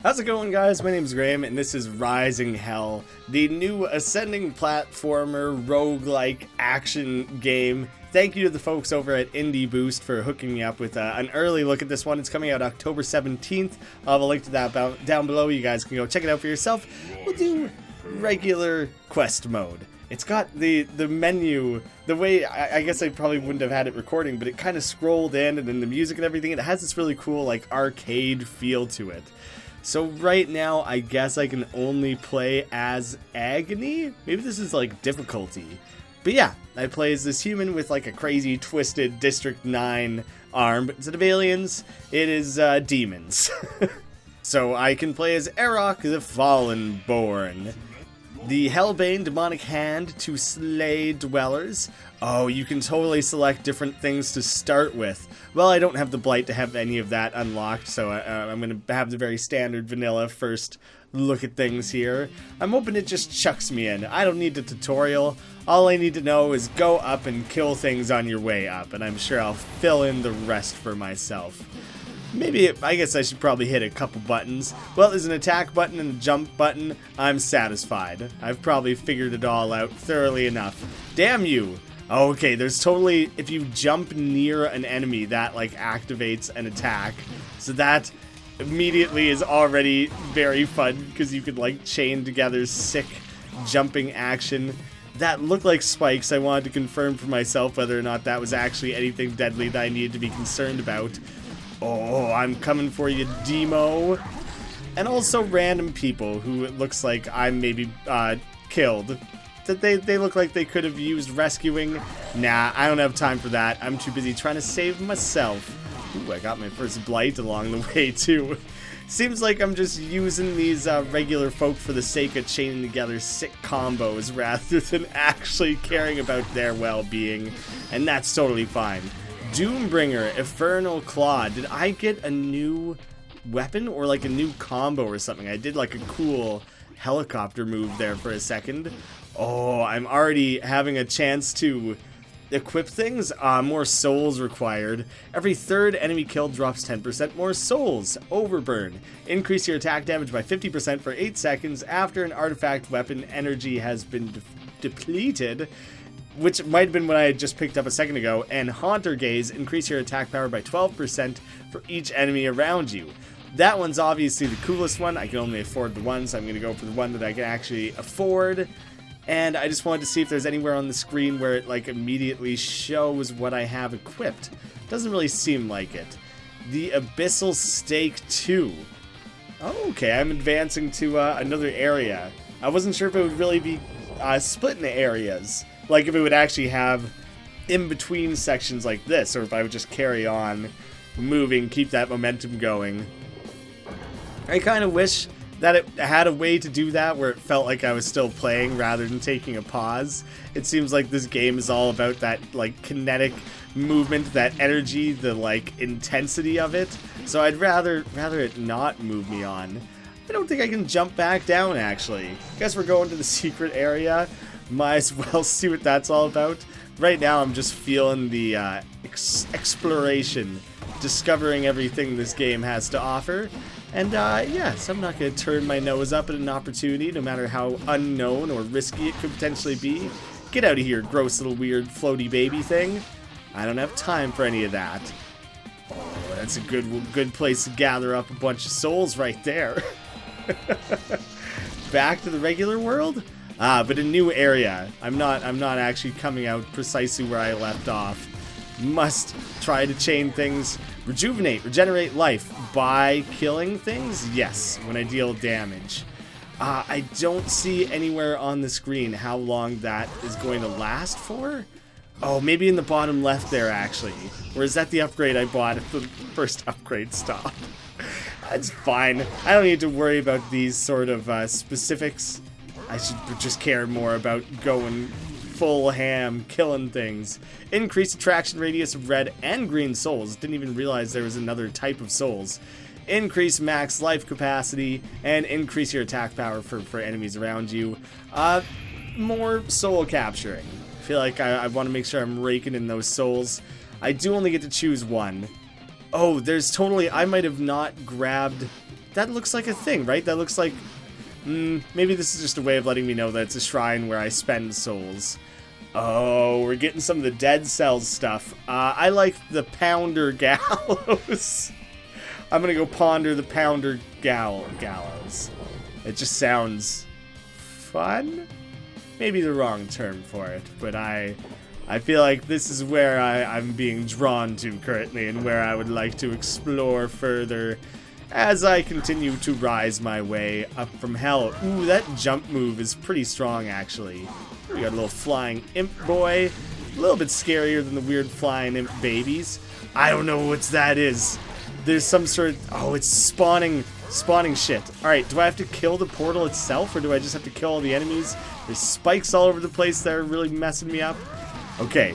How's it going, guys? My name's Graeme, and this is Rising Hell, the new ascending platformer roguelike action game. Thank you to the folks over at Indie Boost for hooking me up with an early look at this one. It's coming out October 17th. I'll have a link to that down below. You guys can go check it out for yourself. We'll do regular quest mode. It's got the menu, the way, I guess I probably wouldn't have had it recording, but it kind of scrolled in, and then the music and everything, it has this really cool, like, arcade feel to it. So right now, I guess I can only play as Agony? Maybe this is, like, difficulty. But yeah, I play as this human with, like, a crazy, twisted District 9 arm, but instead of aliens, it is, demons. So I can play as Erok, the Fallenborn. The Hellbane demonic hand to slay dwellers. Oh, you can totally select different things to start with. Well, I don't have the Blight to have any of that unlocked, so I'm going to have the very standard vanilla first look at things here. I'm hoping it just chucks me in. I don't need a tutorial. All I need to know is go up and kill things on your way up, and I'm sure I'll fill in the rest for myself. Maybe, I guess I should probably hit a couple buttons. Well, there's an attack button and a jump button. I'm satisfied. I've probably figured it all out thoroughly enough. Damn you! Okay, there's totally, if you jump near an enemy, that, like, activates an attack. So that immediately is already very fun, because you could, like, chain together sick jumping action. That looked like spikes. I wanted to confirm for myself whether or not that was actually anything deadly that I needed to be concerned about. Oh, I'm coming for you, Demo. And also random people who it looks like I'm maybe killed. That they look like they could have used rescuing. Nah, I don't have time for that. I'm too busy trying to save myself. Ooh, I got my first Blight along the way, too. Seems like I'm just using these regular folk for the sake of chaining together sick combos rather than actually caring about their well-being. And that's totally fine. Doombringer, Infernal Claw. Did I get a new weapon or like a new combo or something? I did like a cool helicopter move there for a second. Oh, I'm already having a chance to equip things. More souls required. Every third enemy killed drops 10% more souls. Overburn. Increase your attack damage by 50% for 8 seconds after an artifact weapon energy has been depleted, which might have been what I had just picked up a second ago. And Haunter Gaze, increase your attack power by 12% for each enemy around you. That one's obviously the coolest one. I can only afford the one, so I'm going to go for the one that I can actually afford. And I just wanted to see if there's anywhere on the screen where it like immediately shows what I have equipped. Doesn't really seem like it. The Abyssal Stake 2. Okay, I'm advancing to another area. I wasn't sure if it would really be split into areas. Like if it would actually have in-between sections like this, or if I would just carry on moving, keep that momentum going. I kind of wish that it had a way to do that where it felt like I was still playing rather than taking a pause. It seems like this game is all about that like kinetic movement, that energy, the like intensity of it. So I'd rather it not move me on. I don't think I can jump back down actually. Guess we're going to the secret area. Might as well see what that's all about. Right now I'm just feeling the exploration, discovering everything this game has to offer. And yes, I'm not going to turn my nose up at an opportunity, no matter how unknown or risky it could potentially be. Get out of here, gross little weird floaty baby thing. I don't have time for any of that. Oh, that's a good place to gather up a bunch of souls right there. Back to the regular world? But a new area. I'm not actually coming out precisely where I left off. Must try to chain things. Regenerate life by killing things? Yes, when I deal damage. I don't see anywhere on the screen how long that is going to last for. Oh, maybe in the bottom left there, actually. Or is that the upgrade I bought at the first upgrade stop? That's fine. I don't need to worry about these sort of specifics. I should just care more about going full ham, killing things. Increase attraction radius of red and green souls. Didn't even realize there was another type of souls. Increase max life capacity, and increase your attack power for enemies around you. More soul capturing. I feel like I want to make sure I'm raking in those souls. I do only get to choose one. Oh, there's totally, I might have not grabbed that looks like a thing, right? That looks like... maybe this is just a way of letting me know that it's a shrine where I spend souls. Oh, we're getting some of the dead cells stuff. I like the Pounder Gallows. I'm gonna go ponder the Pounder Gallows. It just sounds fun? Maybe the wrong term for it, but I feel like this is where I'm being drawn to currently and where I would like to explore further as I continue to rise my way up from hell. Ooh, that jump move is pretty strong, actually. We got a little flying imp boy. A little bit scarier than the weird flying imp babies. I don't know what that is. There's some sort of... Oh, it's spawning shit. Alright, do I have to kill the portal itself, or do I just have to kill all the enemies? There's spikes all over the place that are really messing me up. Okay.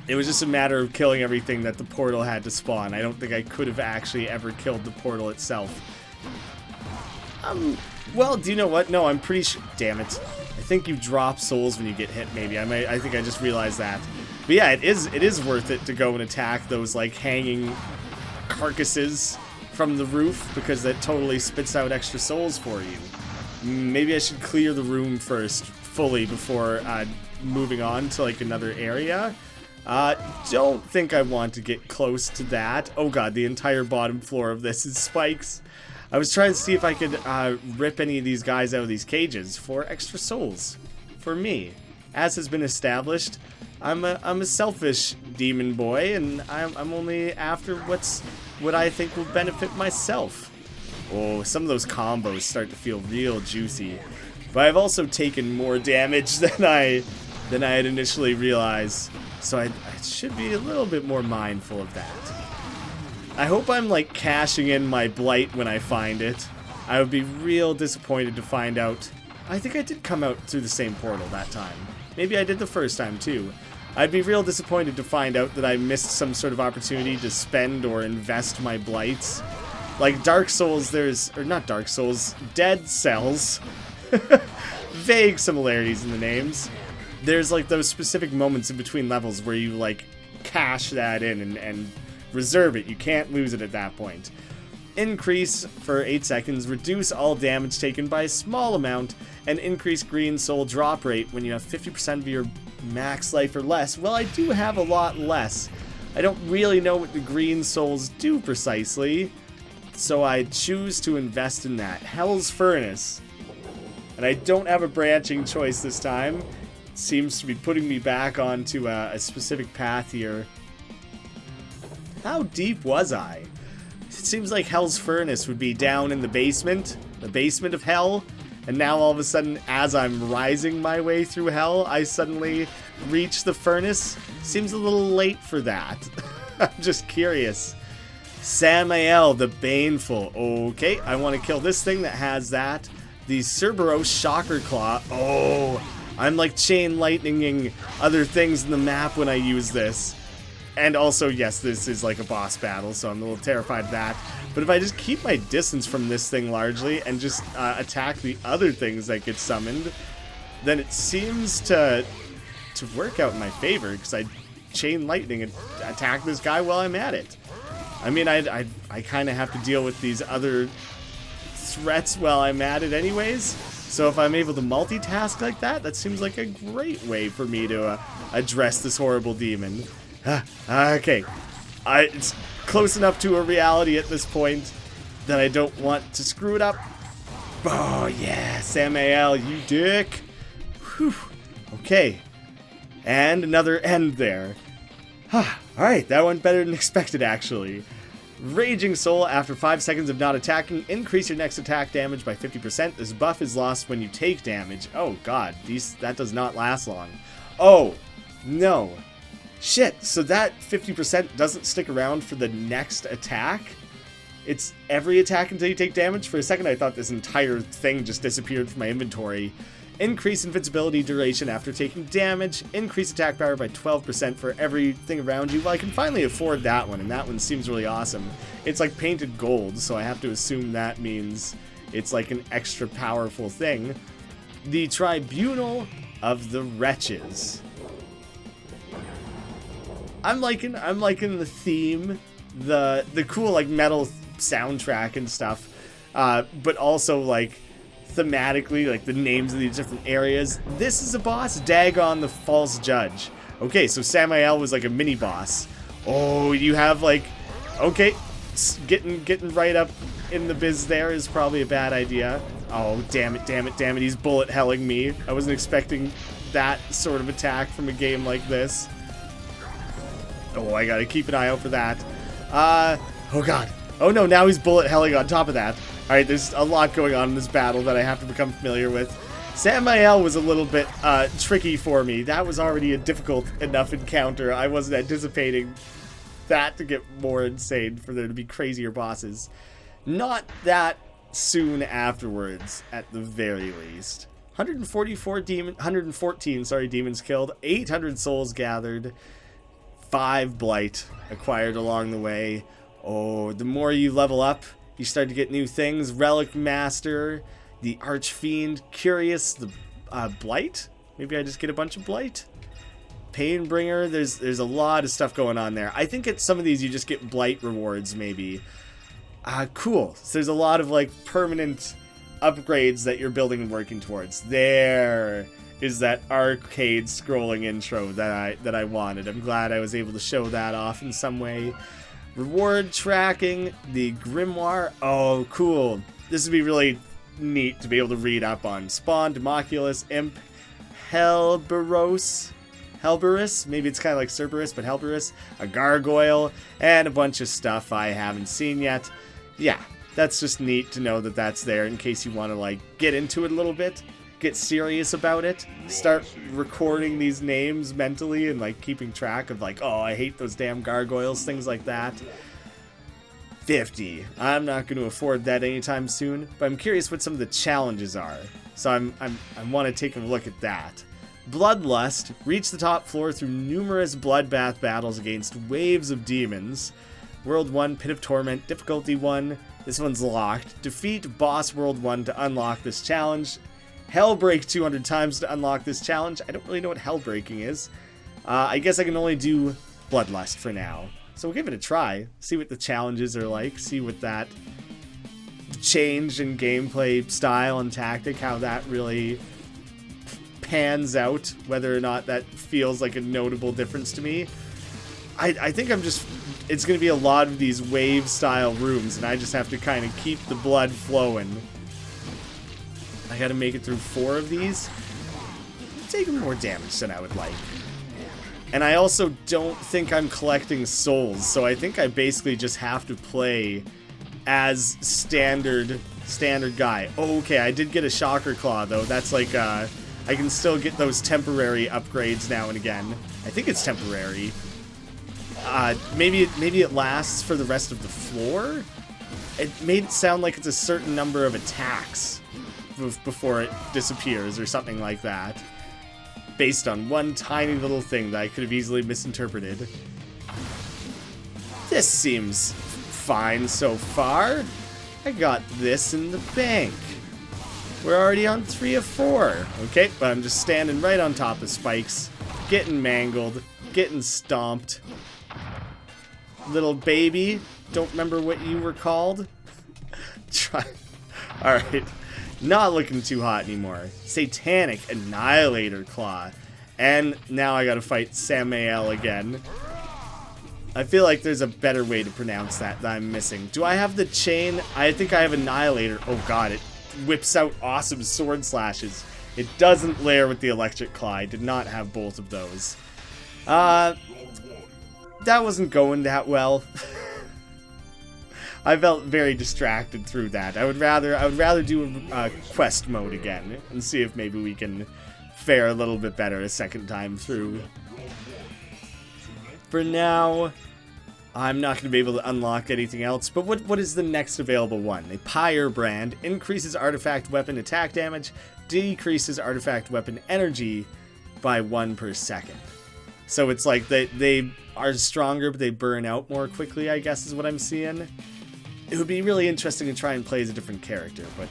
It was just a matter of killing everything that the portal had to spawn. I don't think I could have actually ever killed the portal itself. Well, do you know what? No, I'm pretty sure... Damn it. I think you drop souls when you get hit, maybe. I think I just realized that. But yeah, it is worth it to go and attack those, like, hanging carcasses from the roof, because that totally spits out extra souls for you. Maybe I should clear the room first, fully, before moving on to, like, another area. Don't think I want to get close to that. Oh god, the entire bottom floor of this is spikes. I was trying to see if I could rip any of these guys out of these cages for extra souls. For me. As has been established, I'm a selfish demon boy, and I'm only after what I think will benefit myself. Oh, some of those combos start to feel real juicy. But I've also taken more damage than I had initially realized. So I should be a little bit more mindful of that. I hope I'm, like, cashing in my blight when I find it. I would be real disappointed to find out. I think I did come out through the same portal that time. Maybe I did the first time, too. I'd be real disappointed to find out that I missed some sort of opportunity to spend or invest my blights. Like Dark Souls, or not Dark Souls, Dead Cells. Vague similarities in the names. There's, like, those specific moments in between levels where you, like, cash that in and reserve it. You can't lose it at that point. Increase for 8 seconds, reduce all damage taken by a small amount, and increase green soul drop rate when you have 50% of your max life or less. Well, I do have a lot less. I don't really know what the green souls do precisely, so I choose to invest in that. Hell's Furnace. And I don't have a branching choice this time. It seems to be putting me back onto a specific path here. How deep was I? It seems like Hell's Furnace would be down in the basement of hell, and now all of a sudden, as I'm rising my way through hell, I suddenly reach the furnace. Seems a little late for that. I'm just curious. Samael the Baneful. Okay, I want to kill this thing that has that. The Cerberus Shocker Claw. Oh, I'm like chain lightninging other things in the map when I use this. And also, yes, this is like a boss battle, so I'm a little terrified of that. But if I just keep my distance from this thing largely and just attack the other things that get summoned, then it seems to work out in my favor, because I chain lightning and attack this guy while I'm at it. I mean, I kind of have to deal with these other threats while I'm at it anyways. So if I'm able to multitask like that, that seems like a great way for me to address this horrible demon. Okay, it's close enough to a reality at this point that I don't want to screw it up. Oh yeah, Samael, you dick. Whew. Okay, and another end there. Alright, that went better than expected, actually. Raging Soul, after 5 seconds of not attacking, increase your next attack damage by 50%. This buff is lost when you take damage. Oh god, that does not last long. Oh, no. Shit, so that 50% doesn't stick around for the next attack? It's every attack until you take damage? For a second I thought this entire thing just disappeared from my inventory. Increase invincibility duration after taking damage. Increase attack power by 12% for everything around you. Well, I can finally afford that one, and that one seems really awesome. It's like painted gold, so I have to assume that means it's like an extra powerful thing. The Tribunal of the Wretches. I'm liking the theme, the cool like metal soundtrack and stuff, but also like thematically, like the names of these different areas. This is a boss, Dagon the False Judge. Okay, so Samael was like a mini boss. Oh, you have like, okay, getting right up in the biz there is probably a bad idea. Oh, damn it, he's bullet helling me. I wasn't expecting that sort of attack from a game like this. Oh, I gotta keep an eye out for that. Oh god. Oh no, now he's bullet helling on top of that. Alright, there's a lot going on in this battle that I have to become familiar with. Samael was a little bit tricky for me. That was already a difficult enough encounter. I wasn't anticipating that to get more insane for there to be crazier bosses. Not that soon afterwards, at the very least. 114 demons killed, 800 souls gathered, 5 blight acquired along the way. Oh, the more you level up, you start to get new things. Relic Master, the Archfiend, Curious, the Blight. Maybe I just get a bunch of Blight. Painbringer, there's a lot of stuff going on there. I think at some of these you just get Blight rewards, maybe. Cool. So there's a lot of like permanent upgrades that you're building and working towards. There is that arcade scrolling intro that I wanted. I'm glad I was able to show that off in some way. Reward tracking, the Grimoire. Oh, cool. This would be really neat to be able to read up on. Spawn, Democulus, Imp, Helberus, maybe it's kind of like Cerberus, but Helberus, a Gargoyle, and a bunch of stuff I haven't seen yet. Yeah, that's just neat to know that that's there in case you want to like get into it a little bit, get serious about it, start recording these names mentally and like keeping track of like, oh, I hate those damn gargoyles, things like that. 50. I'm not going to afford that anytime soon, but I'm curious what some of the challenges are. So I want to take a look at that. Bloodlust. Reach the top floor through numerous bloodbath battles against waves of demons. World 1, Pit of Torment, difficulty 1. This one's locked. Defeat boss World 1 to unlock this challenge. Hellbreak 200 times to unlock this challenge. I don't really know what Hellbreaking is. I guess I can only do Bloodlust for now. So we'll give it a try. See what the challenges are like. See what that change in gameplay style and tactic, how that really pans out. Whether or not that feels like a notable difference to me. I think it's going to be a lot of these wave style rooms, and I just have to kind of keep the blood flowing. I got to make it through 4 of these. I'm taking more damage than I would like. And I also don't think I'm collecting souls, so I think I basically just have to play as standard guy. Oh, okay, I did get a Shocker Claw, though. That's like, I can still get those temporary upgrades now and again. I think it's temporary. Maybe it lasts for the rest of the floor? It made it sound like it's a certain number of attacks before it disappears or something like that. Based on one tiny little thing that I could have easily misinterpreted. This seems fine so far. I got this in the bank. We're already on 3 of 4. Okay, but I'm just standing right on top of spikes, getting mangled, getting stomped. Little baby, don't remember what you were called. Try. Alright. Not looking too hot anymore. Satanic Annihilator Claw. And now I gotta fight Samael again. I feel like there's a better way to pronounce that I'm missing. Do I have the chain? I think I have Annihilator. Oh god, it whips out awesome sword slashes. It doesn't layer with the Electric Claw. I did not have both of those. That wasn't going that well. I felt very distracted through that. I would rather do a quest mode again and see if maybe we can fare a little bit better a second time through. For now, I'm not going to be able to unlock anything else, but what is the next available one? A Pyre Brand increases artifact weapon attack damage, decreases artifact weapon energy by 1 per second. So it's like they are stronger, but they burn out more quickly, I guess is what I'm seeing. It would be really interesting to try and play as a different character, but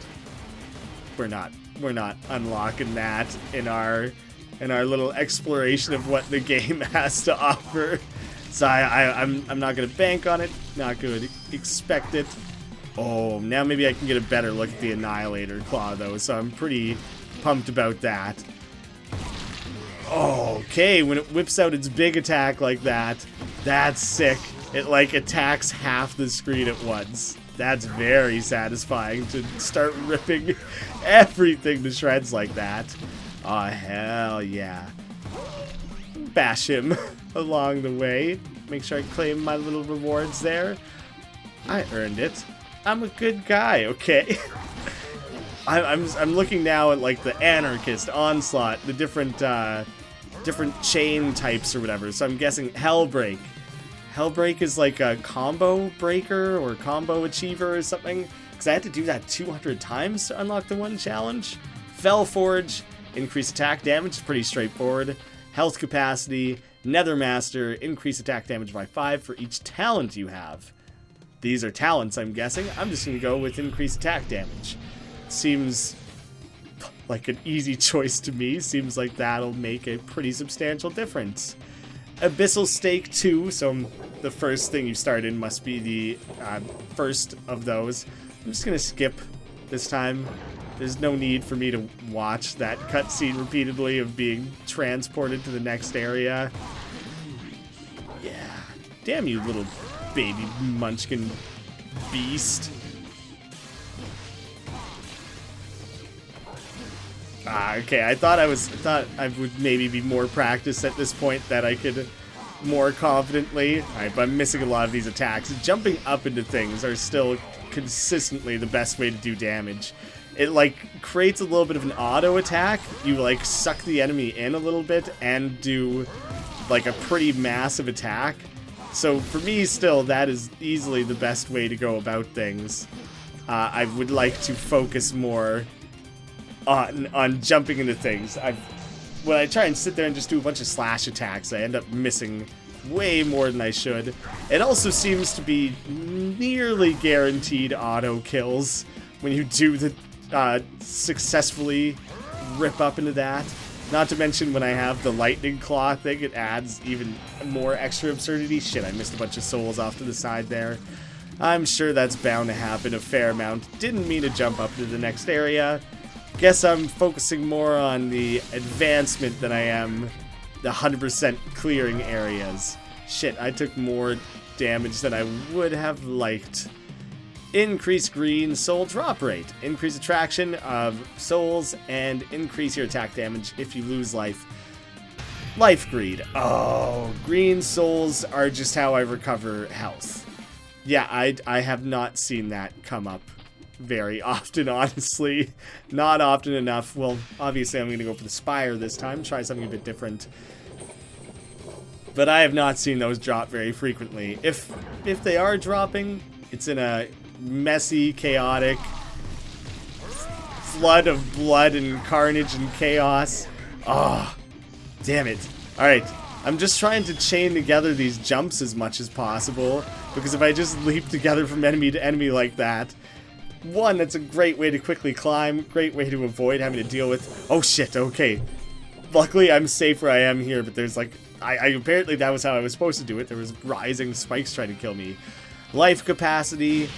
we're not unlocking that in our little exploration of what the game has to offer. So I'm not gonna bank on it, not gonna expect it. Oh, now maybe I can get a better look at the Annihilator Claw, though, so I'm pretty pumped about that. Okay, when it whips out its big attack like that, that's sick. It, like, attacks half the screen at once. That's very satisfying to start ripping everything to shreds like that. Oh, hell yeah. Bash him along the way. Make sure I claim my little rewards there. I earned it. I'm a good guy, okay? I'm looking now at, like, the Anarchist, Onslaught, the different chain types or whatever. So I'm guessing Hellbreak. Hellbreak is like a combo breaker or combo achiever or something. Because I had to do that 200 times to unlock the one challenge. Fellforge, increase attack damage, pretty straightforward. Health capacity, Nethermaster, increase attack damage by 5 for each talent you have. These are talents, I'm guessing. I'm just going to go with increased attack damage. Seems like an easy choice to me. Seems like that'll make a pretty substantial difference. Abyssal Stake 2, so the first thing you start in must be the first of those. I'm just going to skip this time. There's no need for me to watch that cutscene repeatedly of being transported to the next area. Yeah. Damn you, little baby munchkin beast. Okay, I thought I would maybe be more practiced at this point, that I could more confidently. Alright, but I'm missing a lot of these attacks. Jumping up into things are still consistently the best way to do damage. It, like, creates a little bit of an auto attack. You, like, suck the enemy in a little bit and do, like, a pretty massive attack. So, for me, still, that is easily the best way to go about things. I would like to focus more on jumping into things. When I try and sit there and just do a bunch of slash attacks, I end up missing way more than I should. It also seems to be nearly guaranteed auto kills when you do the successfully rip up into that. Not to mention when I have the lightning claw thing, it adds even more extra absurdity. Shit, I missed a bunch of souls off to the side there. I'm sure that's bound to happen a fair amount. Didn't mean to jump up to the next area. Guess I'm focusing more on the advancement than I am the 100% clearing areas. Shit, I took more damage than I would have liked. Increase green soul drop rate. Increase attraction of souls and increase your attack damage if you lose life. Life greed. Oh, green souls are just how I recover health. Yeah, I have not seen that come up very often, honestly. Not often enough. Well, obviously I'm going to go for the Spire this time, try something a bit different. But I have not seen those drop very frequently. If they are dropping, it's in a messy, chaotic flood of blood and carnage and chaos. Oh, damn it. Alright, I'm just trying to chain together these jumps as much as possible, because if I just leap together from enemy to enemy like that, one, it's a great way to quickly climb, great way to avoid having to deal with... Oh shit, okay. Luckily I'm safe where I am here, but there's like... apparently that was how I was supposed to do it. There was rising spikes trying to kill me. Life capacity,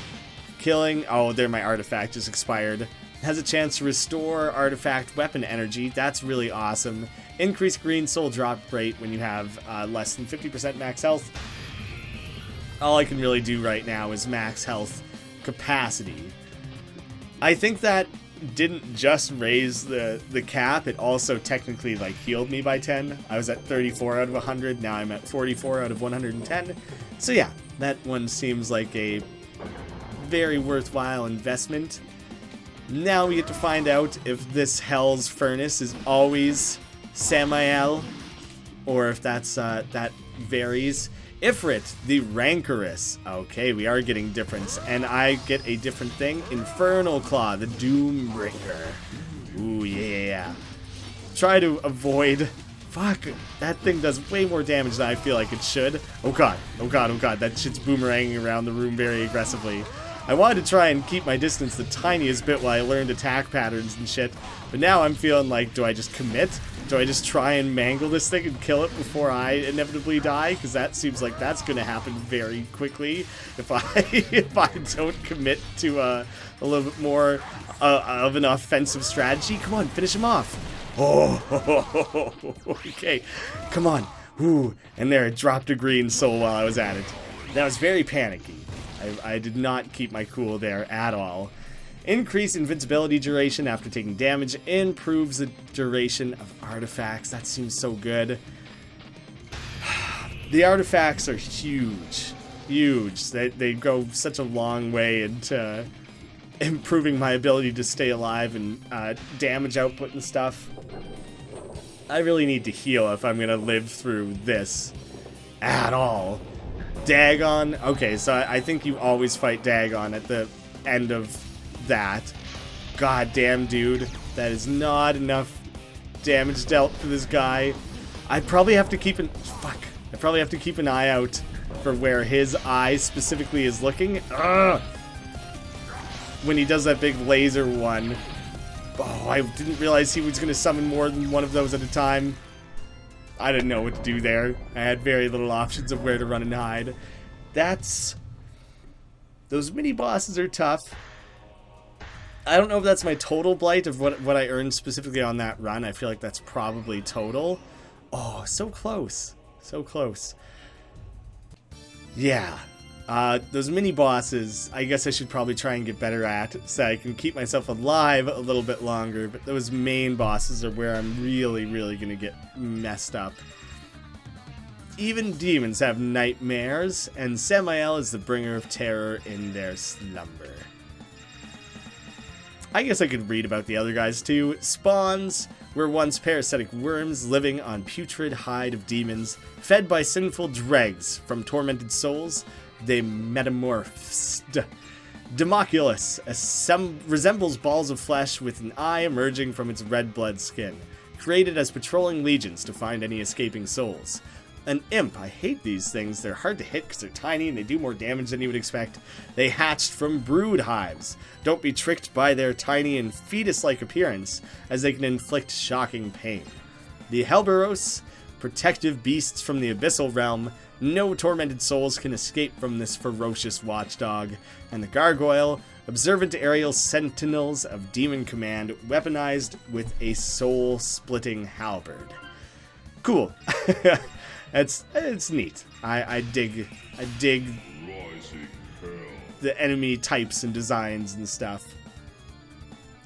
killing... Oh, there, my artifact just expired. Has a chance to restore artifact weapon energy. That's really awesome. Increase green soul drop rate when you have less than 50% max health. All I can really do right now is max health capacity. I think that didn't just raise the cap, it also technically like healed me by 10. I was at 34 out of 100, now I'm at 44 out of 110. So yeah, that one seems like a very worthwhile investment. Now we get to find out if this Hell's Furnace is always Samael, or if that's that varies. Ifrit, the Rancorous. Okay, we are getting difference, and I get a different thing. Infernal Claw, the Doombringer. Ooh, yeah. Try to avoid... Fuck, that thing does way more damage than I feel like it should. Oh god, oh god, oh god, that shit's boomeranging around the room very aggressively. I wanted to try and keep my distance the tiniest bit while I learned attack patterns and shit. But now I'm feeling like, do I just commit? Do I just try and mangle this thing and kill it before I inevitably die? Because that seems like that's going to happen very quickly if I don't commit to a little bit more of an offensive strategy. Come on, finish him off. Oh, okay. Come on. Ooh, and there, it dropped a green soul while I was at it. That was very panicky. I did not keep my cool there at all. Increase invincibility duration after taking damage. Improves the duration of artifacts. That seems so good. The artifacts are huge. Huge. They go such a long way into improving my ability to stay alive and damage output and stuff. I really need to heal if I'm going to live through this at all. Dagon. Okay, so I think you always fight Dagon at the end of that. God damn, dude. That is not enough damage dealt to this guy. I probably have to keep I probably have to keep an eye out for where his eye specifically is looking. Ugh. When he does that big laser one. Oh, I didn't realize he was going to summon more than one of those at a time. I didn't know what to do there. I had very little options of where to run and hide. Those mini-bosses are tough. I don't know if that's my total blight of what I earned specifically on that run. I feel like that's probably total. Oh, so close. So close. Yeah. Those mini-bosses, I guess I should probably try and get better at so I can keep myself alive a little bit longer, but those main bosses are where I'm really, really going to get messed up. Even demons have nightmares, and Samael is the bringer of terror in their slumber. I guess I could read about the other guys too. Spawns were once parasitic worms living on putrid hide of demons, fed by sinful dregs from tormented souls. They metamorphosed. Democulus resembles balls of flesh with an eye emerging from its red blood skin, created as patrolling legions to find any escaping souls. An imp. I hate these things. They're hard to hit because they're tiny and they do more damage than you would expect. They hatched from brood hives. Don't be tricked by their tiny and fetus-like appearance, as they can inflict shocking pain. The Helberos, protective beasts from the abyssal realm. No tormented souls can escape from this ferocious watchdog. And the Gargoyle, observant aerial sentinels of demon command, weaponized with a soul-splitting halberd. Cool. It's neat. I dig the enemy types and designs and stuff.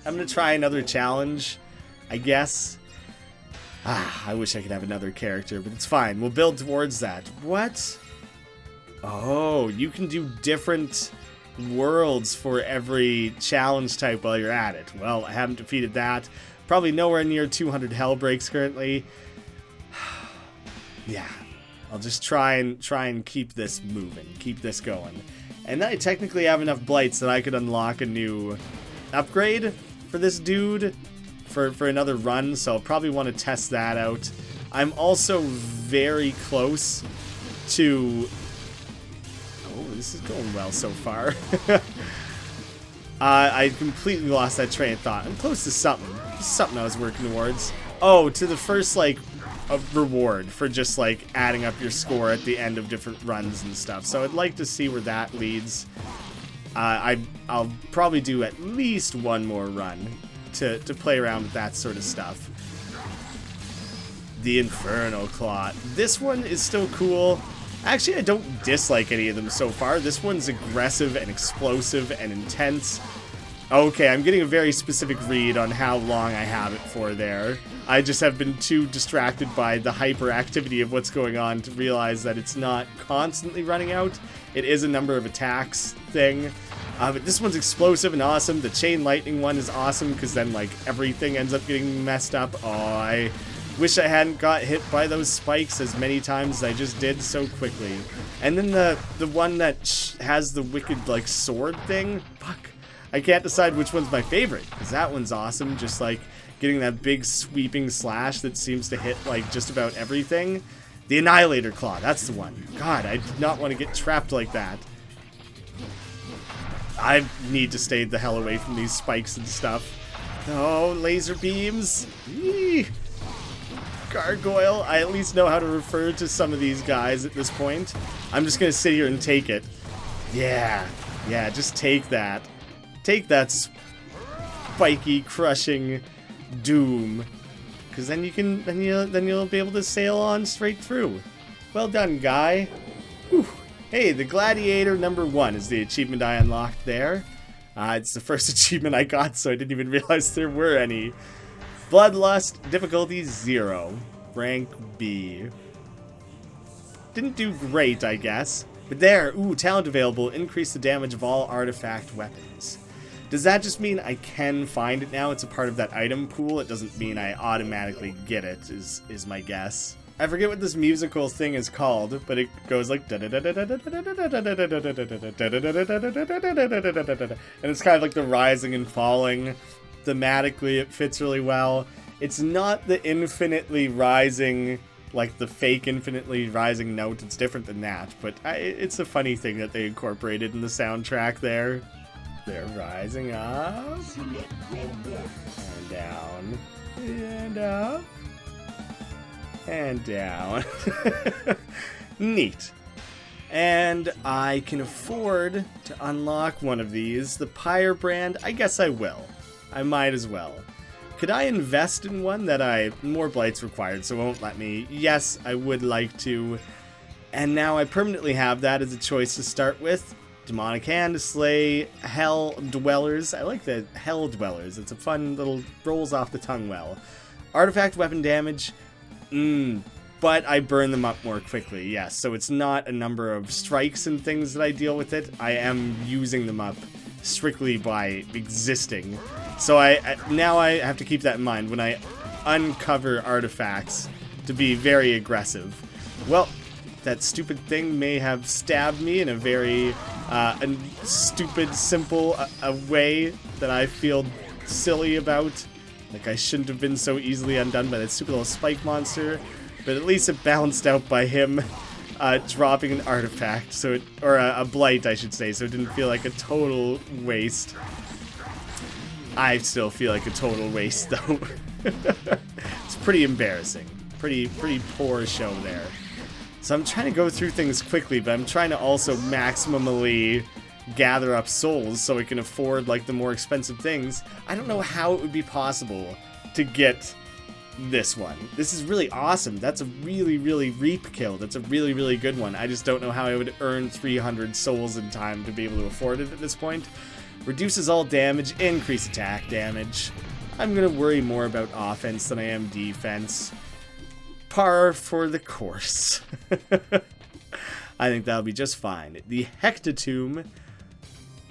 I'm gonna try another challenge, I guess. I wish I could have another character, but it's fine. We'll build towards that. What? Oh, you can do different worlds for every challenge type while you're at it. Well, I haven't defeated that. Probably nowhere near 200 hell breaks currently. Yeah, I'll just try and keep this moving, keep this going. And then I technically have enough blights that I could unlock a new upgrade for this dude for another run, so I'll probably want to test that out. I'm also very close to... Oh, this is going well so far. I completely lost that train of thought. I'm close to something I was working towards. Oh, to the first, like, a reward for just, like, adding up your score at the end of different runs and stuff. So I'd like to see where that leads. I'll probably do at least one more run to play around with that sort of stuff. The Inferno Claw. This one is still cool. Actually, I don't dislike any of them so far. This one's aggressive and explosive and intense. Okay, I'm getting a very specific read on how long I have it for there. I just have been too distracted by the hyperactivity of what's going on to realize that it's not constantly running out. It is a number of attacks thing. But this one's explosive and awesome. The chain lightning one is awesome because then, like, everything ends up getting messed up. Oh, I wish I hadn't got hit by those spikes as many times as I just did so quickly. And then the one that has the wicked, like, sword thing. Fuck. I can't decide which one's my favorite because that one's awesome. Just, like, getting that big sweeping slash that seems to hit, like, just about everything. The Annihilator Claw. That's the one. God, I did not want to get trapped like that. I need to stay the hell away from these spikes and stuff. Oh, laser beams. Eee. Gargoyle. I at least know how to refer to some of these guys at this point. I'm just going to sit here and take it. Yeah. Yeah, just take that. Take that spiky, crushing doom. Because then you can, then you'll be able to sail on straight through. Well done, guy. Whew. Hey, the Gladiator #1 is the achievement I unlocked there. It's the first achievement I got, so I didn't even realize there were any. Bloodlust, difficulty 0. Rank B. Didn't do great, I guess. But there, ooh, talent available. Increase the damage of all artifact weapons. Does that just mean I can find it now? It's a part of that item pool. It doesn't mean I automatically get it, is my guess. I forget what this musical thing is called, but it goes like and it's kind of like the rising and falling. Thematically, it fits really well. It's not the infinitely rising, like the fake infinitely rising note. It's different than that, but it's a funny thing that they incorporated in the soundtrack there. They're rising up and down and up and down. Neat. And I can afford to unlock one of these. The Pyre brand, I guess I will. I might as well. Could I invest in one that more blights required, so it won't let me? Yes, I would like to. And now I permanently have that as a choice to start with. Demonic Hand to slay Hell Dwellers. I like the Hell Dwellers. It's a fun little, rolls off the tongue well. Artifact weapon damage. But I burn them up more quickly, yes. So it's not a number of strikes and things that I deal with it. I am using them up strictly by existing. So now I have to keep that in mind when I uncover artifacts to be very aggressive. Well, that stupid thing may have stabbed me in a very stupid, simple way that I feel silly about. Like I shouldn't have been so easily undone by that stupid little spike monster. But at least it balanced out by him dropping an artifact, or a blight, I should say, so it didn't feel like a total waste. I still feel like a total waste, though. It's pretty embarrassing. Pretty poor show there. So I'm trying to go through things quickly, but I'm trying to also maximally gather up souls so I can afford like the more expensive things. I don't know how it would be possible to get this one. This is really awesome. That's a really reap kill. That's a really good one. I just don't know how I would earn 300 souls in time to be able to afford it at this point. Reduces all damage, increase attack damage. I'm gonna worry more about offense than I am defense. Par for the course. I think that'll be just fine. The Hectatomb.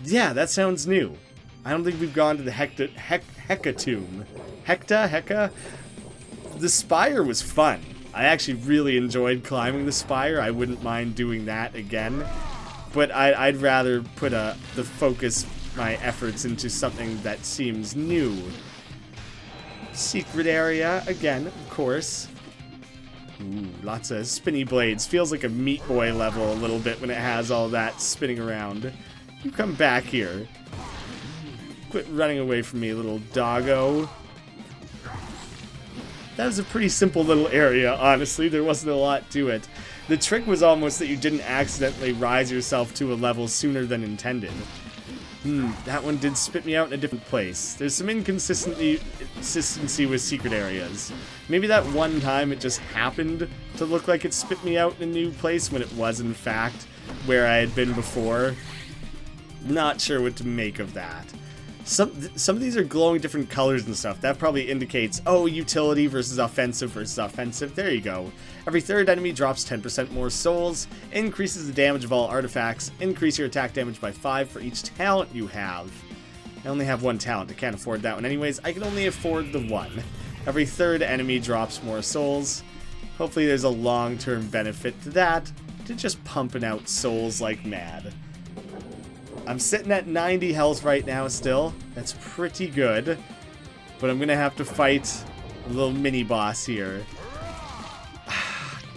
Yeah, that sounds new. I don't think we've gone to the Hecatomb. Hecka? The spire was fun. I actually really enjoyed climbing the spire. I wouldn't mind doing that again. But I'd rather put the focus, my efforts into something that seems new. Secret area, again, of course. Ooh, lots of spinny blades. Feels like a Meat Boy level a little bit when it has all that spinning around. You come back here. Quit running away from me, little doggo. That was a pretty simple little area, honestly. There wasn't a lot to it. The trick was almost that you didn't accidentally rise yourself to a level sooner than intended. That one did spit me out in a different place. There's some inconsistency with secret areas. Maybe that one time it just happened to look like it spit me out in a new place when it was, in fact, where I had been before. Not sure what to make of that. Some of these are glowing different colors and stuff. That probably indicates, oh, utility versus offensive versus offensive. There you go. Every third enemy drops 10% more souls, increases the damage of all artifacts, increase your attack damage by 5 for each talent you have. I only have one talent. I can't afford that one anyways. I can only afford the one. Every third enemy drops more souls. Hopefully there's a long-term benefit to that, to just pumping out souls like mad. I'm sitting at 90 health right now still. That's pretty good. But I'm going to have to fight a little mini-boss here.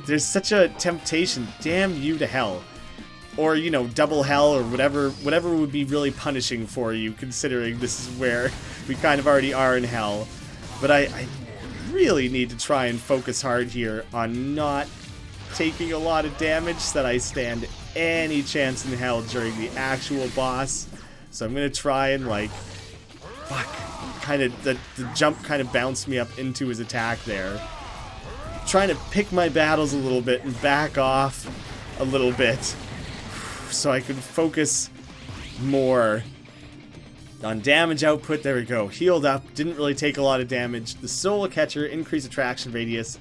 There's such a temptation. Damn you to hell. or, you know, double hell or whatever would be really punishing for you, considering this is where we kind of already are in hell. But I really need to try and focus hard here on not taking a lot of damage so that I stand any chance in hell during the actual boss. So I'm gonna try and, like, fuck, kind of, the jump kind of bounced me up into his attack there. Trying to pick my battles a little bit and back off a little bit so I could focus more on damage output. There we go. Healed up. Didn't really take a lot of damage. The Soul Catcher, increased attraction radius,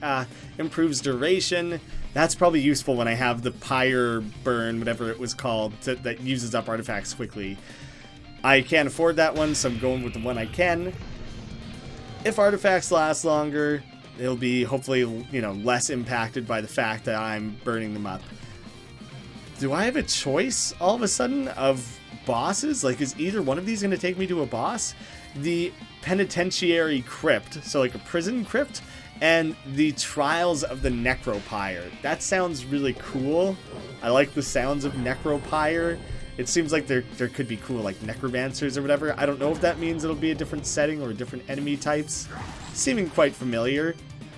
improves duration. That's probably useful when I have the Pyre Burn, whatever it was called, that uses up artifacts quickly. I can't afford that one, so I'm going with the one I can. If artifacts last longer, they'll be hopefully, you know, less impacted by the fact that I'm burning them up. Do I have a choice all of a sudden of bosses? Like, is either one of these going to take me to a boss? The Penitentiary Crypt, so like a prison crypt, and the Trials of the Necropyre. That sounds really cool. I like the sounds of Necropyre. It seems like there could be cool, like, necromancers or whatever. I don't know if that means it'll be a different setting or different enemy types. Seeming quite familiar.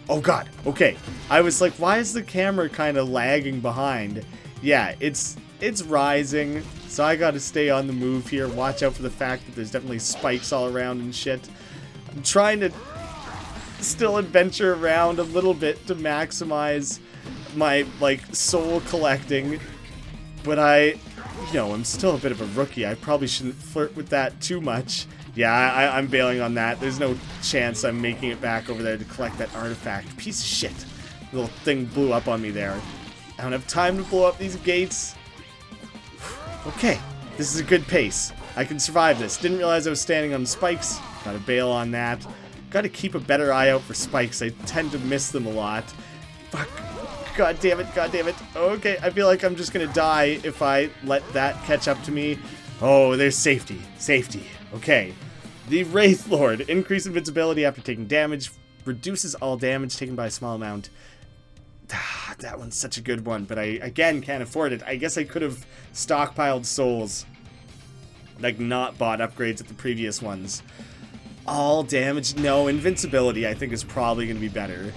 Oh god, okay. I was like, why is the camera kind of lagging behind? Yeah, it's rising, so I gotta stay on the move here. Watch out for the fact that there's definitely spikes all around and shit. I'm trying to still adventure around a little bit to maximize my, like, soul collecting, but you know, I'm still a bit of a rookie. I probably shouldn't flirt with that too much. Yeah, I'm bailing on that. There's no chance I'm making it back over there to collect that artifact. Piece of shit. Little thing blew up on me there. I don't have time to blow up these gates. Okay, this is a good pace. I can survive this. Didn't realize I was standing on spikes. Gotta bail on that. Gotta keep a better eye out for spikes. I tend to miss them a lot. Fuck. God damn it, god damn it. Okay, I feel like I'm just gonna die if I let that catch up to me. Oh, there's safety. Safety. Okay. The Wraith Lord. Increase invincibility after taking damage. Reduces all damage taken by a small amount. That one's such a good one, but I, again, can't afford it. I guess I could have stockpiled souls. Like, not bought upgrades at the previous ones. All damage. No, invincibility I think is probably going to be better.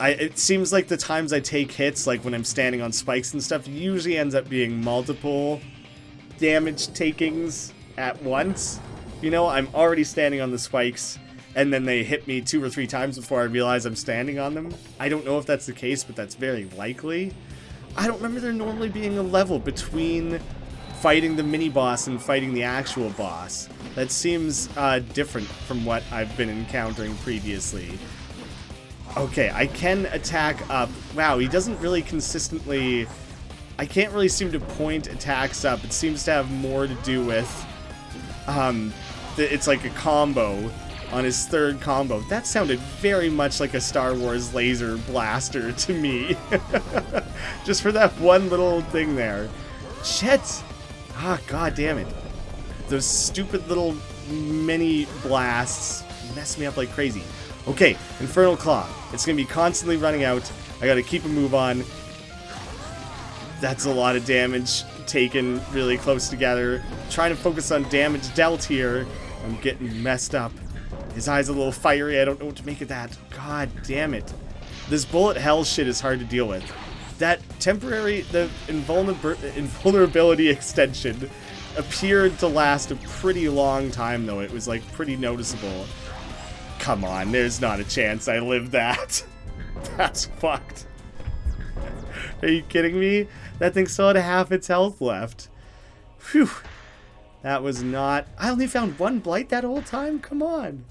It seems like the times I take hits, like when I'm standing on spikes and stuff, usually ends up being multiple damage takings at once. You know, I'm already standing on the spikes, and then they hit me 2 or 3 times before I realize I'm standing on them. I don't know if that's the case, but that's very likely. I don't remember there normally being a level between fighting the mini-boss and fighting the actual boss. That seems different from what I've been encountering previously. Okay, I can attack up. Wow, he doesn't really consistently... I can't really seem to point attacks up. It seems to have more to do with... it's like a combo on his third combo. That sounded very much like a Star Wars laser blaster to me. Just for that one little thing there. Shit! Ah, god damn it. Those stupid little mini blasts mess me up like crazy. Okay, Infernal Claw. It's going to be constantly running out. I got to keep a move on. That's a lot of damage taken really close together. Trying to focus on damage dealt here. I'm getting messed up. His eye's a little fiery. I don't know what to make of that. God damn it. This bullet hell shit is hard to deal with. That temporary, the invulnerability extension appeared to last a pretty long time, though. It was, like, pretty noticeable. Come on, there's not a chance I live that. That's fucked. Are you kidding me? That thing still had half its health left. Phew. That was not... I only found 1 blight that whole time? Come on.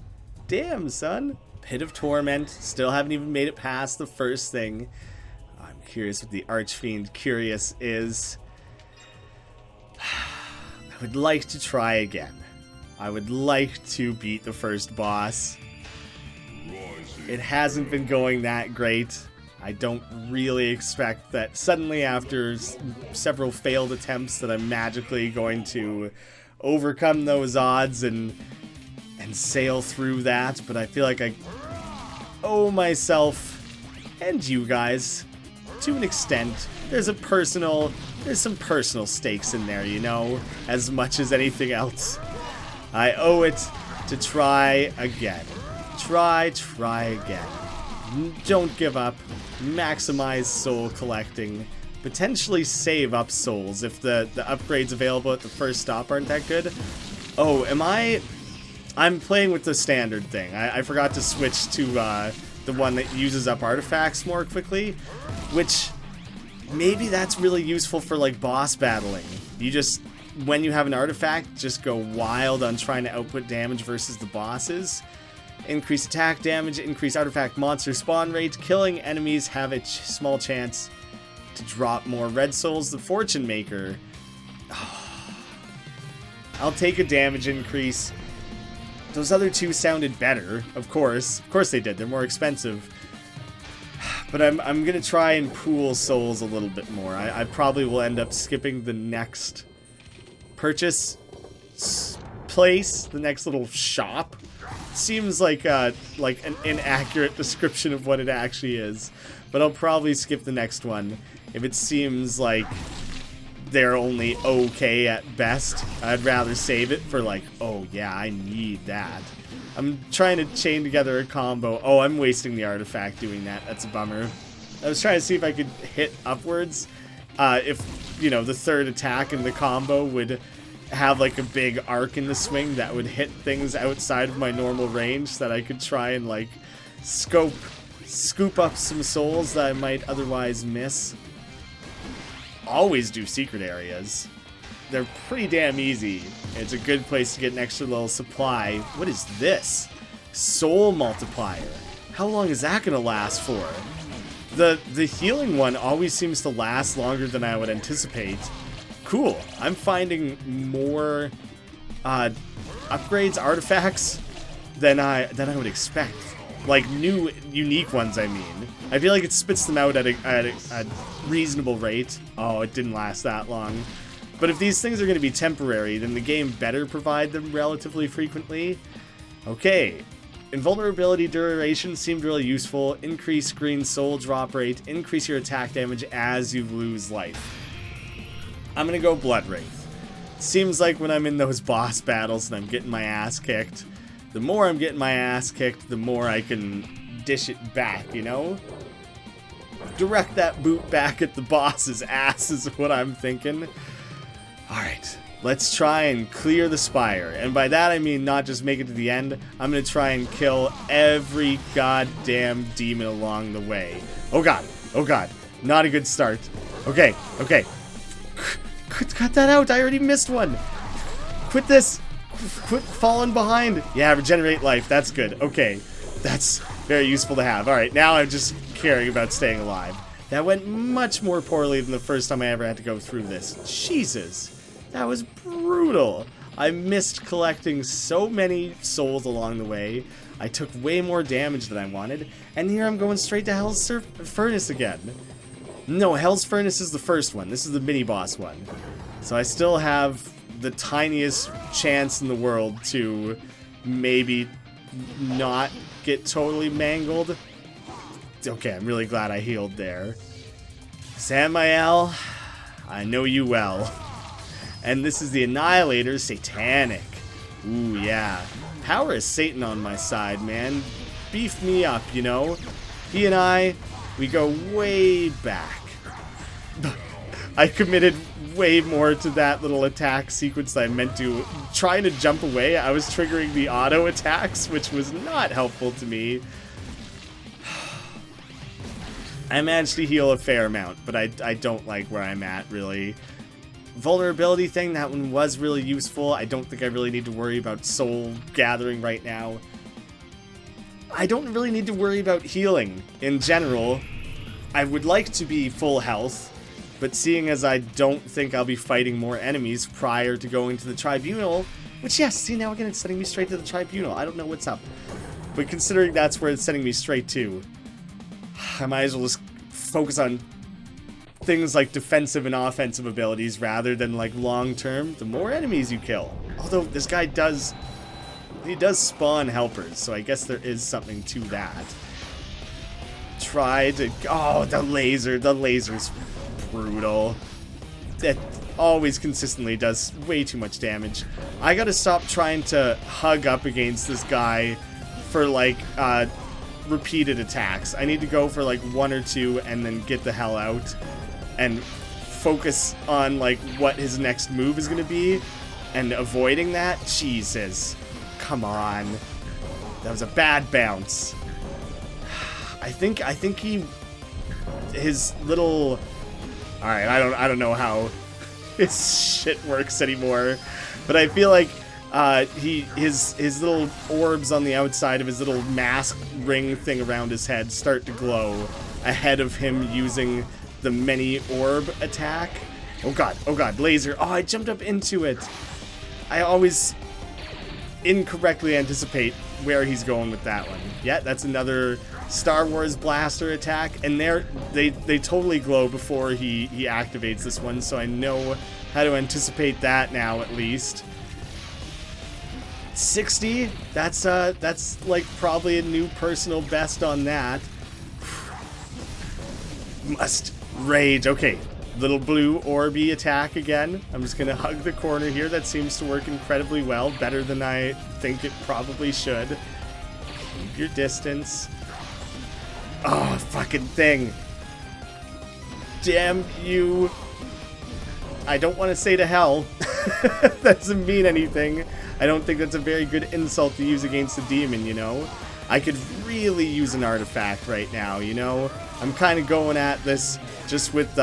Damn, son. Pit of Torment. Still haven't even made it past the first thing. I'm curious what the Archfiend Curious is. I would like to try again. I would like to beat the first boss. It hasn't been going that great. I don't really expect that suddenly after several failed attempts that I'm magically going to overcome those odds and sail through that, but I feel like I owe myself and you guys to an extent. There's some personal stakes in there, you know, as much as anything else. I owe it to try again. Try again. Don't give up. Maximize soul collecting. Potentially save up souls if the upgrades available at the first stop aren't that good. Oh, I'm playing with the standard thing. I forgot to switch to the one that uses up artifacts more quickly, which maybe that's really useful for like boss battling. You just, when you have an artifact, just go wild on trying to output damage versus the bosses. Increase attack damage, increase artifact monster spawn rate, killing enemies have a small chance to drop more red souls. The fortune maker. I'll take a damage increase. Those other two sounded better, of course. Of course they did. They're more expensive. But I'm gonna try and pool souls a little bit more. I probably will end up skipping the next purchase place, the next little shop. Seems like an inaccurate description of what it actually is. But I'll probably skip the next one if it seems like they're only okay at best. I'd rather save it for like, oh yeah, I need that. I'm trying to chain together a combo. Oh, I'm wasting the artifact doing that. That's a bummer. I was trying to see if I could hit upwards. If, you know, the third attack in the combo would have like a big arc in the swing that would hit things outside of my normal range so that I could try and like scoop up some souls that I might otherwise miss. Always do secret areas. They're pretty damn easy. It's a good place to get an extra little supply. What is this? Soul multiplier. How long is that gonna last for? The healing one always seems to last longer than I would anticipate. Cool. I'm finding more upgrades, artifacts than I would expect. Like new, unique ones, I mean. I feel like it spits them out at a reasonable rate. Oh, it didn't last that long. But if these things are going to be temporary, then the game better provide them relatively frequently. Okay. Invulnerability duration seemed really useful. Increase green soul drop rate. Increase your attack damage as you lose life. I'm going to go Blood Wraith. Seems like when I'm in those boss battles and I'm getting my ass kicked, the more I'm getting my ass kicked, the more I can dish it back, you know? Direct that boot back at the boss's ass is what I'm thinking. Alright, let's try and clear the spire. And by that I mean not just make it to the end. I'm going to try and kill every goddamn demon along the way. Oh god, not a good start. Okay. Cut that out, I already missed one. Quit this. Quit falling behind. Yeah, regenerate life. That's good. Okay. That's very useful to have. Alright, now I'm just caring about staying alive. That went much more poorly than the first time I ever had to go through this. Jesus. That was brutal. I missed collecting so many souls along the way. I took way more damage than I wanted. And here I'm going straight to Hell's Furnace again. No, Hell's Furnace is the first one. This is the mini-boss one. So I still have the tiniest chance in the world to maybe not get totally mangled. Okay, I'm really glad I healed there. Samael, I know you well. And this is the Annihilator, Satanic. Ooh, yeah. Power is Satan on my side, man. Beef me up, you know? He and I, we go way back. I committed way more to that little attack sequence than I meant to. Trying to jump away, I was triggering the auto attacks, which was not helpful to me. I managed to heal a fair amount, but I don't like where I'm at, really. Vulnerability thing, that one was really useful. I don't think I really need to worry about soul gathering right now. I don't really need to worry about healing in general. I would like to be full health, but seeing as I don't think I'll be fighting more enemies prior to going to the tribunal, which, yes, see, now again, it's sending me straight to the tribunal. I don't know what's up. But considering that's where it's sending me straight to, I might as well just focus on things like defensive and offensive abilities rather than, like, long-term. The more enemies you kill. Although, this guy does spawn helpers, so I guess there is something to that. try to... Oh, the laser's brutal. That always consistently does way too much damage. I gotta stop trying to hug up against this guy for, like, repeated attacks. I need to go for, like, 1 or 2 and then get the hell out and focus on, like, what his next move is gonna be and avoiding that. Jesus. Come on. That was a bad bounce. I think his little... Alright, I don't know how his shit works anymore, but I feel like his little orbs on the outside of his little mask ring thing around his head start to glow ahead of him using the mini orb attack. Oh god, laser. Oh, I jumped up into it. I always incorrectly anticipate where he's going with that one. Yeah, that's another Star Wars blaster attack, and they totally glow before he activates this one, so I know how to anticipate that now at least. 60? That's like probably a new personal best on that. Must rage. Okay, little blue orby attack again. I'm just gonna hug the corner here. That seems to work incredibly well, better than I think it probably should. Keep your distance. Oh, fucking thing. Damn you. I don't want to say to hell. That doesn't mean anything. I don't think that's a very good insult to use against a demon, you know? I could really use an artifact right now, you know? I'm kind of going at this just with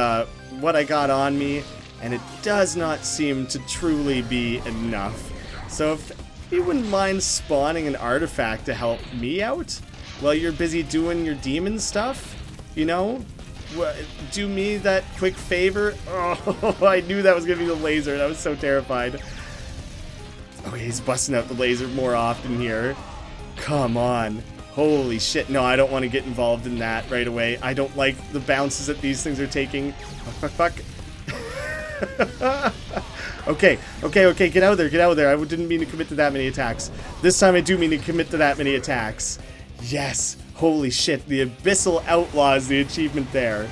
what I got on me, and it does not seem to truly be enough. So if you wouldn't mind spawning an artifact to help me out while you're busy doing your demon stuff, you know? Do me that quick favor. Oh, I knew that was going to be the laser. I was so terrified. Oh, he's busting out the laser more often here. Come on. Holy shit. No, I don't want to get involved in that right away. I don't like the bounces that these things are taking. Fuck. Okay. Get out of there. I didn't mean to commit to that many attacks. This time I do mean to commit to that many attacks. Yes. Holy shit. The Abyssal Outlaw is the achievement there.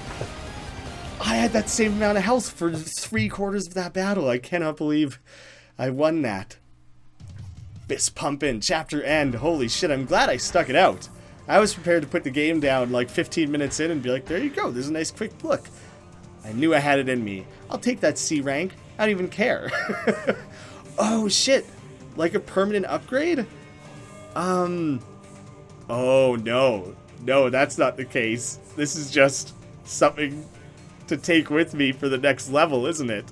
I had that same amount of health for 3/4 of that battle. I cannot believe I won that. Fist pumping, chapter end. Holy shit, I'm glad I stuck it out. I was prepared to put the game down like 15 minutes in and be like, there you go, there's a nice quick look. I knew I had it in me. I'll take that C rank. I don't even care. Oh shit, like a permanent upgrade? Oh no. No, that's not the case. This is just something to take with me for the next level, isn't it?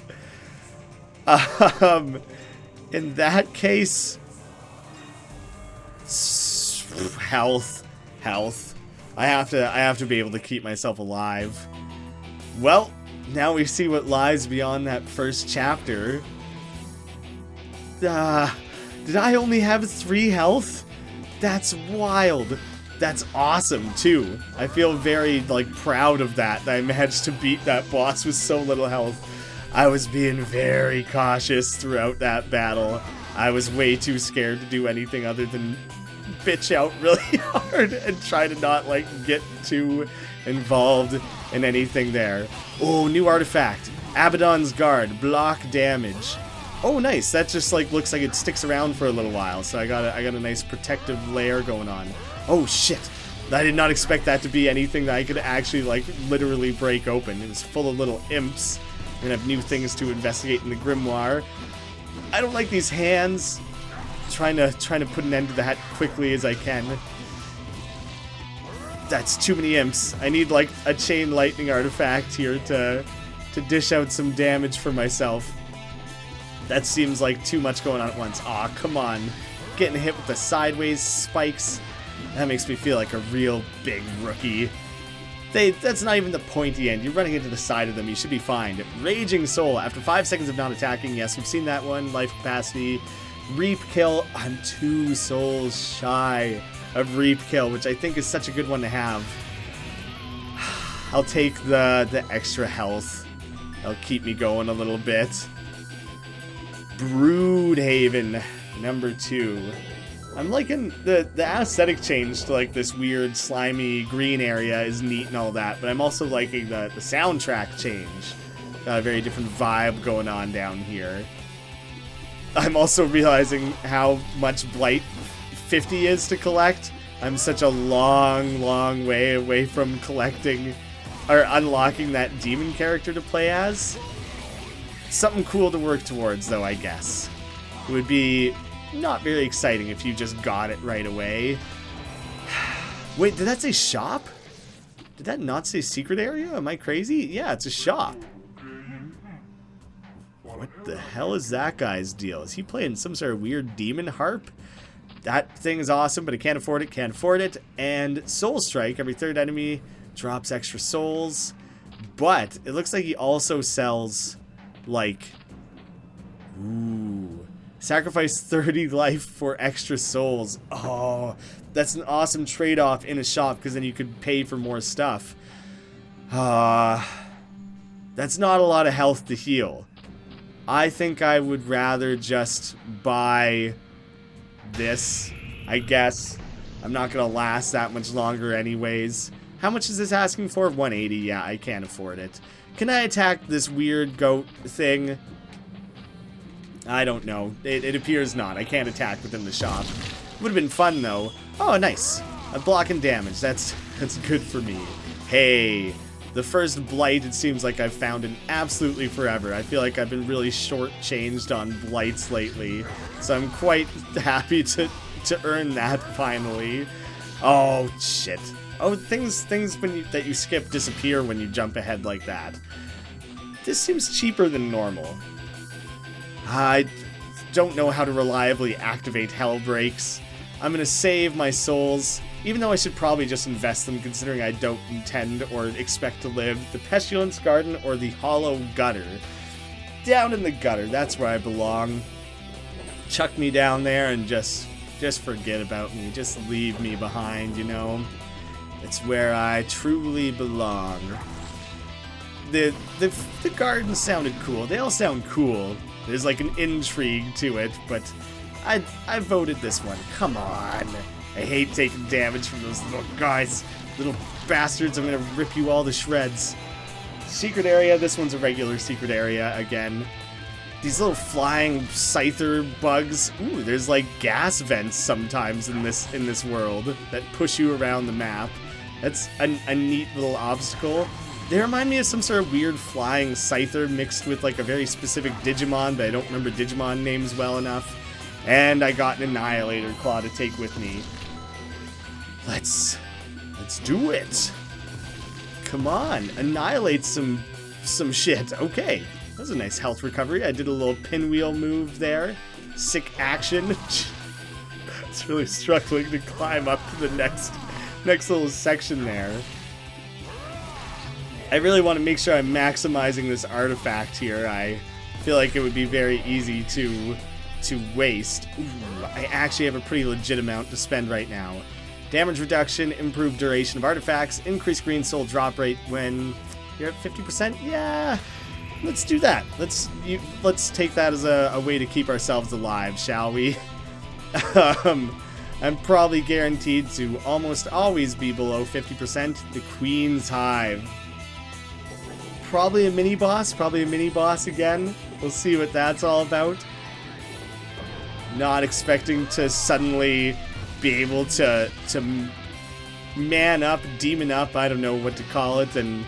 In that case... Health. I have to be able to keep myself alive. Well, now we see what lies beyond that first chapter. Did I only have 3 health? That's wild. That's awesome too. I feel very proud of that I managed to beat that boss with so little health. I was being very cautious throughout that battle. I was way too scared to do anything other than bitch out really hard and try to not get too involved in anything there. Oh, new artifact. Abaddon's Guard. Block damage. Oh, nice. That just looks like it sticks around for a little while. So I got a nice protective layer going on. Oh shit. I did not expect that to be anything that I could actually literally break open. It was full of little imps. We're gonna have new things to investigate in the grimoire. I don't like these hands. Trying to put an end to that quickly as I can. That's too many imps. I need a chain lightning artifact here to dish out some damage for myself. That seems like too much going on at once. Aw, come on. Getting hit with the sideways spikes. That makes me feel like a real big rookie. That's not even the pointy end. You're running into the side of them. You should be fine. Raging Soul. After 5 seconds of not attacking. Yes, we've seen that one. Life capacity. Reap Kill. I'm 2 souls shy of Reap Kill, which I think is such a good one to have. I'll take the extra health. That'll keep me going a little bit. Broodhaven. Number 2. I'm liking the aesthetic change to like this weird slimy green area is neat and all that, but I'm also liking the soundtrack change. Got a very different vibe going on down here. I'm also realizing how much Blight 50 is to collect. I'm such a long way away from collecting or unlocking that demon character to play as. Something cool to work towards, though, I guess. It would be not very exciting if you just got it right away. Wait, did that say shop? Did that not say secret area? Am I crazy? Yeah, it's a shop. What the hell is that guy's deal? Is he playing some sort of weird demon harp? That thing is awesome, but I can't afford it, can't afford it. And Soul Strike, every third enemy drops extra souls. But it looks like he also sells, like, ooh, sacrifice 30 life for extra souls. Oh, that's an awesome trade-off in a shop, because then you could pay for more stuff. That's not a lot of health to heal. I think I would rather just buy this, I guess. I'm not gonna last that much longer anyways. How much is this asking for? 180. Yeah, I can't afford it. Can I attack this weird goat thing? I don't know. It appears not. I can't attack within the shop. Would have been fun though. Oh, nice. I'm blocking damage. That's good for me. Hey, the first Blight, it seems like I've found in absolutely forever. I feel like I've been really shortchanged on Blights lately, so I'm quite happy to earn that finally. Oh shit! Oh, things that you skip disappear when you jump ahead like that. This seems cheaper than normal. I don't know how to reliably activate Hell Breaks. I'm gonna save my souls, even though I should probably just invest them considering I don't intend or expect to live. The Pestilence Garden or the Hollow Gutter. Down in the gutter, that's where I belong. Chuck me down there and just forget about me. Just leave me behind, you know? It's where I truly belong. The gardens sounded cool. They all sound cool. There's like an intrigue to it, but I voted this one. Come on. I hate taking damage from those little guys. Little bastards, I'm gonna rip you all to shreds. Secret area, this one's a regular secret area again. These little flying scyther bugs. Ooh, there's like gas vents sometimes in this world that push you around the map. That's a neat little obstacle. They remind me of some sort of weird flying scyther mixed with like a very specific Digimon, but I don't remember Digimon names well enough. And I got an Annihilator Claw to take with me. Let's do it. Come on, annihilate some shit. Okay, that was a nice health recovery. I did a little pinwheel move there. Sick action. It's really struggling to climb up to the next little section there. I really want to make sure I'm maximizing this artifact here. I feel like it would be very easy to waste. Ooh, I actually have a pretty legit amount to spend right now. Damage reduction, improved duration of artifacts, increased green soul drop rate when you're at 50%. Yeah, let's do that. Let's take that as a way to keep ourselves alive, shall we? I'm probably guaranteed to almost always be below 50%. The Queen's Hive. Probably a mini boss again. We'll see what that's all about. Not expecting to suddenly be able to man up, demon up, I don't know what to call it, and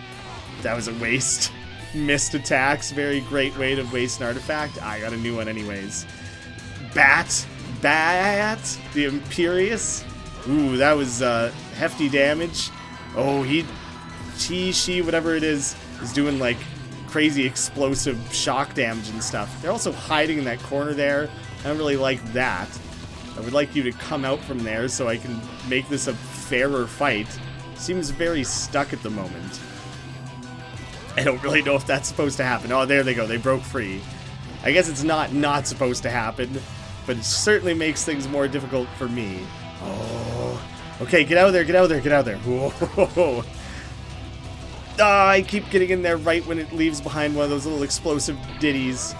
that was a waste. Missed attacks, very great way to waste an artifact. I got a new one anyways. Bat, the Imperious. Ooh, that was hefty damage. Oh, she, whatever it is doing like crazy explosive shock damage and stuff. They're also hiding in that corner there. I don't really like that. I would like you to come out from there so I can make this a fairer fight. Seems very stuck at the moment. I don't really know if that's supposed to happen. Oh, there they go. They broke free. I guess it's not supposed to happen, but it certainly makes things more difficult for me. Oh. Okay, get out of there, get out of there, get out of there. Whoa. Oh, I keep getting in there right when it leaves behind one of those little explosive ditties.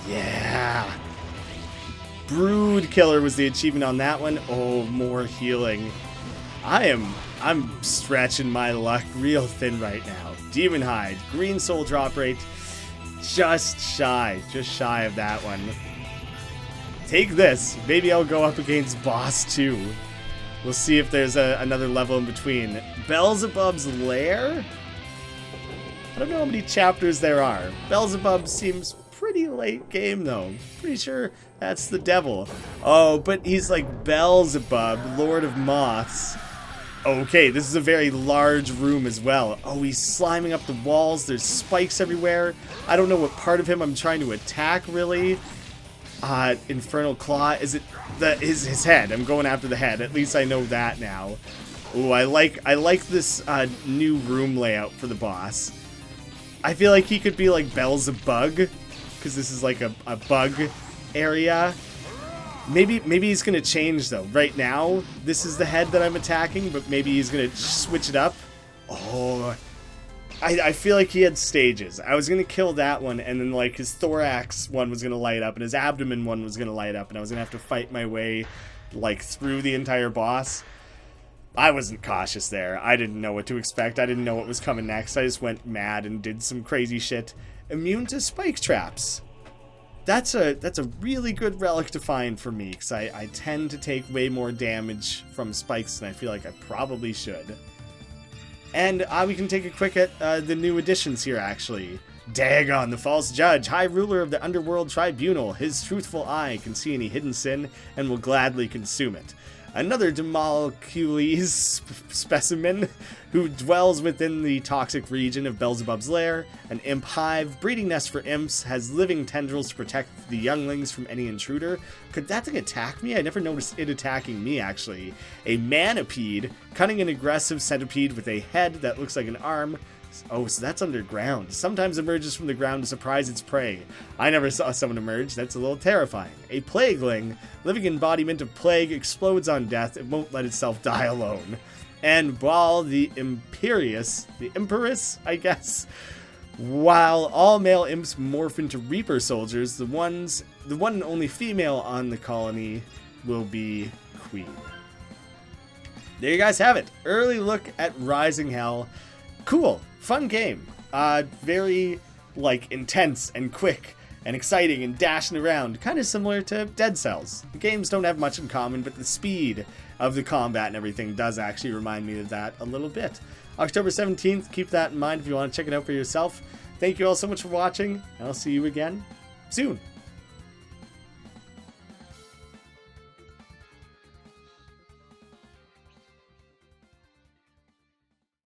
Yeah. Brood Killer was the achievement on that one. Oh, more healing. I'm stretching my luck real thin right now. Demon Hide, green soul drop rate, just shy of that one. Take this. Maybe I'll go up against Boss 2. We'll see if there's another level in between. Beelzebub's Lair? I don't know how many chapters there are. Beelzebub seems pretty late game though. Pretty sure that's the devil. Oh, but he's like Beelzebub, Lord of Moths. Okay, this is a very large room as well. Oh, he's sliming up the walls. There's spikes everywhere. I don't know what part of him I'm trying to attack, really. Infernal Claw. Is it his head? I'm going after the head. At least I know that now. Ooh, I like this new room layout for the boss. I feel like he could be like Beelzebug, because this is like a bug area. Maybe he's gonna change though. Right now, this is the head that I'm attacking, but maybe he's gonna switch it up. Oh, I feel like he had stages. I was gonna kill that one, and then like his thorax one was gonna light up, and his abdomen one was gonna light up, and I was gonna have to fight my way like through the entire boss. I wasn't cautious there. I didn't know what to expect. I didn't know what was coming next. I just went mad and did some crazy shit. Immune to spike traps. That's a really good relic to find for me, because I tend to take way more damage from spikes than I feel like I probably should. And we can take a quick at the new additions here, actually. Dagon, the false judge, high ruler of the underworld tribunal. His truthful eye can see any hidden sin and will gladly consume it. Another Demolcules specimen who dwells within the toxic region of Beelzebub's lair. An imp hive, breeding nest for imps, has living tendrils to protect the younglings from any intruder. Could that thing attack me? I never noticed it attacking me, actually. A manipede, cunning and aggressive centipede with a head that looks like an arm. Oh, so that's underground. Sometimes emerges from the ground to surprise its prey. I never saw someone emerge. That's a little terrifying. A plagueling, living embodiment of plague, explodes on death. It won't let itself die alone. And Baal the Empress, I guess. While all male imps morph into Reaper soldiers, the one and only female on the colony will be Queen. There you guys have it. Early look at Rising Hell. Cool. Fun game. Very, like, intense and quick and exciting and dashing around. Kind of similar to Dead Cells. The games don't have much in common, but the speed of the combat and everything does actually remind me of that a little bit. October 17th, keep that in mind if you want to check it out for yourself. Thank you all so much for watching, and I'll see you again soon.